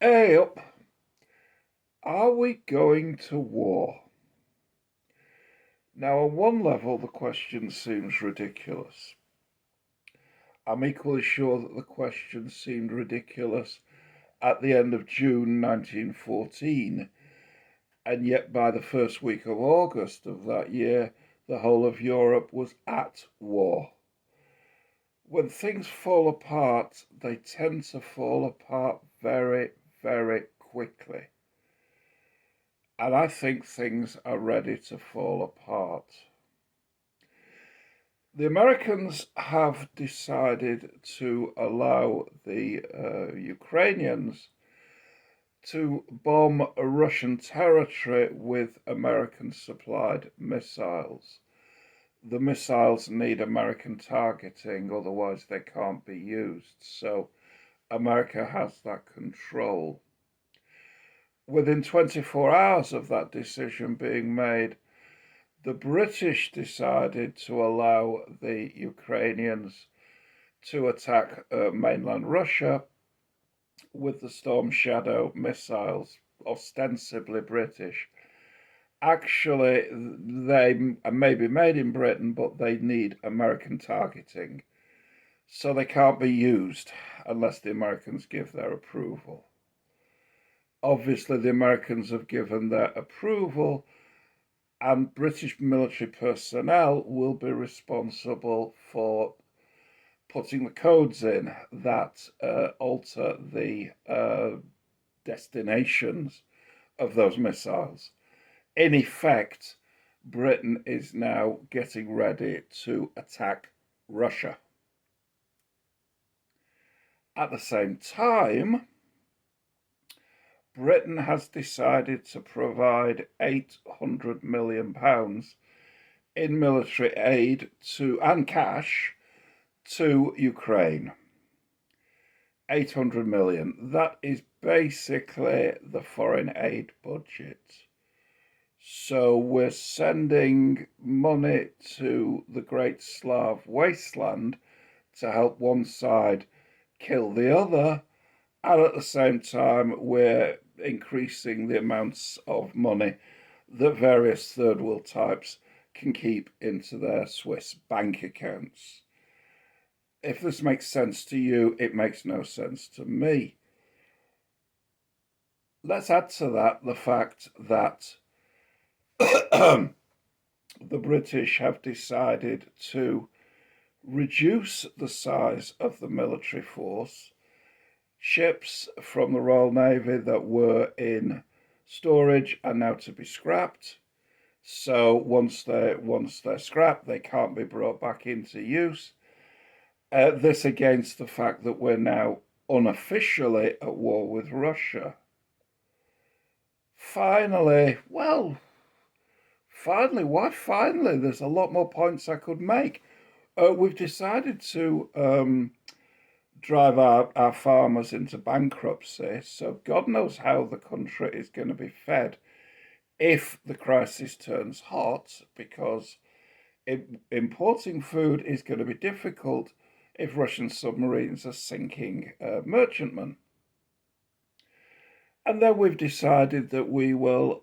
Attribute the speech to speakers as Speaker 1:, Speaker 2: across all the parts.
Speaker 1: Hey up, are we going to war? Now, on one level, the question seems ridiculous. I'm equally sure that the question seemed ridiculous at the end of June 1914, and yet by the first week of August of that year, the whole of Europe was at war. When things fall apart, they tend to fall apart very, very quickly. And I think things are ready to fall apart. The Americans have decided to allow the Ukrainians to bomb Russian territory with American supplied missiles. The missiles need American targeting, otherwise, they can't be used. So, America has that control. Within 24 hours of that decision being made, the British decided to allow the Ukrainians to attack mainland Russia with the Storm Shadow missiles, ostensibly British. Actually, they may be made in Britain, but they need American targeting. So they can't be used unless the Americans give their approval. Obviously, the Americans have given their approval, and British military personnel will be responsible for putting the codes in that alter the destinations of those missiles. In effect, Britain is now getting ready to attack Russia. At the same time, Britain has decided to provide £800 million in military aid and cash to Ukraine. 800 million. That is basically the foreign aid budget. So we're sending money to the Great Slav Wasteland to help one side kill the other, and at the same time, we're increasing the amounts of money that various third world types can keep into their Swiss bank accounts. If this makes sense to you, it makes no sense to me. Let's add to that the fact that the British have decided to reduce the size of the military force. Ships from the Royal Navy that were in storage are now to be scrapped. So once they're scrapped, they can't be brought back into use. This against the fact that we're now unofficially at war with Russia. Finally, why finally? There's a lot more points I could make. We've decided to drive our farmers into bankruptcy, so God knows how the country is going to be fed if the crisis turns hot, because importing food is going to be difficult if Russian submarines are sinking merchantmen. And then we've decided that we will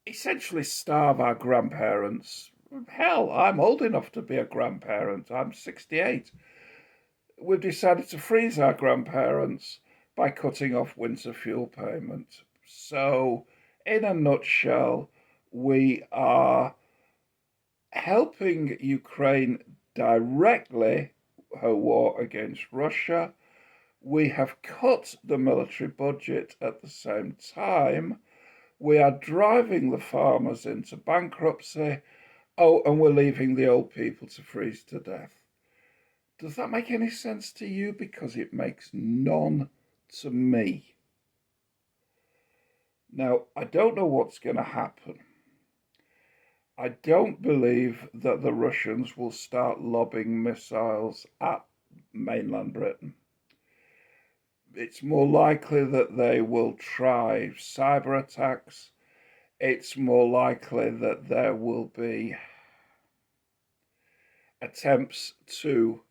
Speaker 1: essentially starve our grandparents. Hell, I'm old enough to be a grandparent. I'm 68. We've decided to freeze our grandparents by cutting off winter fuel payment. So, in a nutshell, we are helping Ukraine directly, her war against Russia. We have cut the military budget at the same time. We are driving the farmers into bankruptcy. Oh, and we're leaving the old people to freeze to death. Does that make any sense to you? Because it makes none to me. Now, I don't know what's going to happen. I don't believe that the Russians will start lobbing missiles at mainland Britain. It's more likely that they will try cyber attacks. It's more likely that there will be attempts to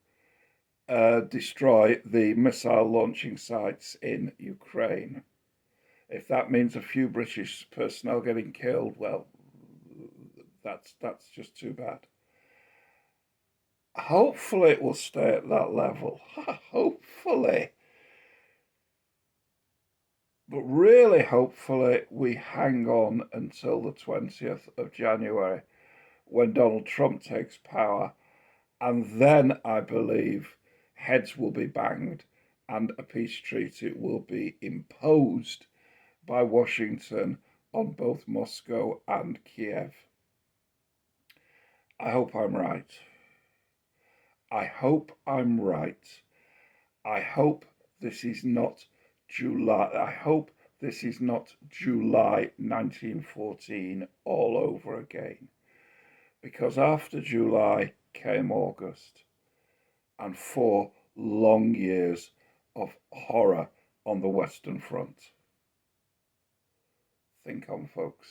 Speaker 1: destroy the missile launching sites in Ukraine. If that means a few British personnel getting killed, well, that's just too bad. Hopefully it will stay at that level. Hopefully. But really, hopefully, we hang on until the 20th of January when Donald Trump takes power. And then I believe heads will be banged and a peace treaty will be imposed by Washington on both Moscow and Kiev. I hope I'm right. I hope I'm right. I hope this is not July. I hope this is not July 1914 all over again. Because after July came August and 4 long years of horror on the Western Front. Think on, folks.